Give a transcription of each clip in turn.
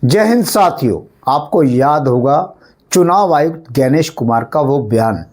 जय हिंद साथियों। आपको याद होगा चुनाव आयुक्त गणेश कुमार का वो बयान,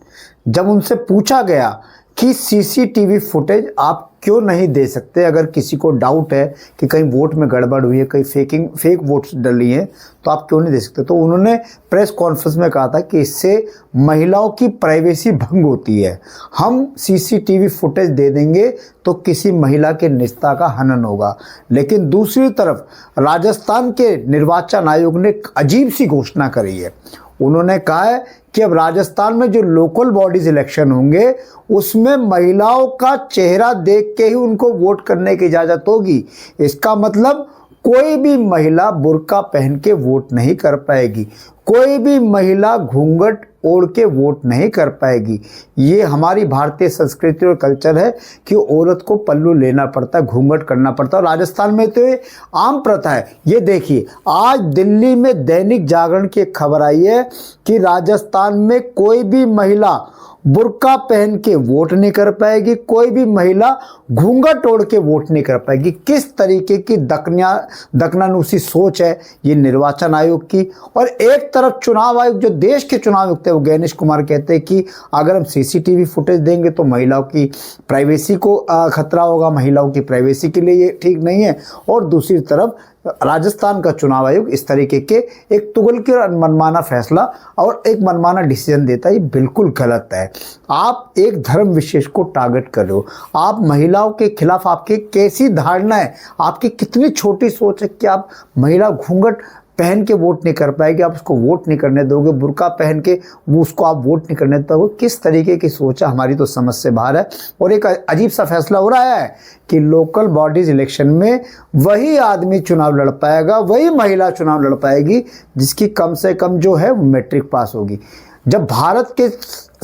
जब उनसे पूछा गया कि सीसीटीवी फुटेज आप क्यों नहीं दे सकते, अगर किसी को डाउट है कि कहीं वोट में गड़बड़ हुई है, कहीं फेक वोट्स डली हैं, तो आप क्यों नहीं दे सकते। तो उन्होंने प्रेस कॉन्फ्रेंस में कहा था कि इससे महिलाओं की प्राइवेसी भंग होती है। हम सीसीटीवी फुटेज दे देंगे तो किसी महिला के निजता का हनन होगा। लेकिन दूसरी तरफ राजस्थान के निर्वाचन आयोग ने एक अजीब सी घोषणा करी है। उन्होंने कहा है कि अब राजस्थान में जो लोकल बॉडीज इलेक्शन होंगे उसमें महिलाओं का चेहरा देख के ही उनको वोट करने की इजाज़त होगी। इसका मतलब कोई भी महिला बुर्का पहन के वोट नहीं कर पाएगी, कोई भी महिला घूंघट ओढ़ के वोट नहीं कर पाएगी। ये हमारी भारतीय संस्कृति और कल्चर है कि औरत को पल्लू लेना पड़ता है, घूंघट करना पड़ता है। और राजस्थान में तो ये आम प्रथा है। ये देखिए, आज दिल्ली में दैनिक जागरण की एक खबर आई है कि राजस्थान में कोई भी महिला बुर्का पहन के वोट नहीं कर पाएगी, कोई भी महिला घूंघट ओढ़ के वोट नहीं कर पाएगी। किस तरीके की दकनानुसी सोच है ये निर्वाचन आयोग की। और एक तरफ चुनाव आयोग, जो देश के चुनाव आयुक्त है, वो गणेश कुमार कहते हैं कि अगर हम सीसीटीवी फुटेज देंगे तो महिलाओं की प्राइवेसी को खतरा होगा, महिलाओं की प्राइवेसी के लिए ये ठीक नहीं है। और दूसरी तरफ राजस्थान का चुनाव आयोग इस तरीके के एक तुगलकी और मनमाना फैसला और एक मनमाना डिसीजन देता है, ये बिल्कुल गलत है। आप एक धर्म विशेष को टारगेट कर रहे हो, आप महिलाओं के खिलाफ आपकी कैसी धारणा है, आपकी कितनी छोटी सोच है कि आप महिला घूंघट पहन के वोट नहीं कर पाएगी, आप उसको वोट नहीं करने दोगे, बुर्का पहन के वो उसको आप वोट नहीं करने दोगे। किस तरीके की सोच है, हमारी तो समझ से बाहर है। और एक अजीब सा फैसला हो रहा है कि लोकल बॉडीज इलेक्शन में वही आदमी चुनाव लड़ पाएगा, वही महिला चुनाव लड़ पाएगी जिसकी कम से कम जो है वो मैट्रिक पास होगी। जब भारत के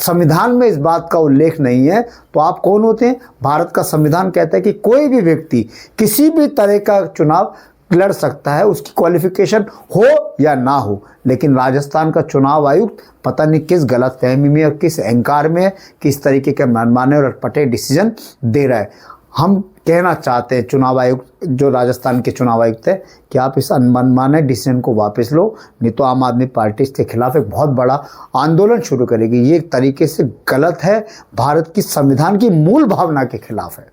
संविधान में इस बात का उल्लेख नहीं है तो आप कौन होते हैं। भारत का संविधान कहता है कि कोई भी व्यक्ति किसी भी तरह का चुनाव लड़ सकता है, उसकी क्वालिफिकेशन हो या ना हो। लेकिन राजस्थान का चुनाव आयुक्त पता नहीं किस गलतफहमी में और किस अहंकार में किस तरीके के मनमाने और अटपटे डिसीजन दे रहा है। हम कहना चाहते हैं चुनाव आयुक्त, जो राजस्थान के चुनाव आयुक्त है, कि आप इस मनमाने डिसीजन को वापस लो, नहीं तो आम आदमी पार्टी इसके खिलाफ एक बहुत बड़ा आंदोलन शुरू करेगी। ये एक तरीके से गलत है, भारत की संविधान की मूल भावना के खिलाफ है।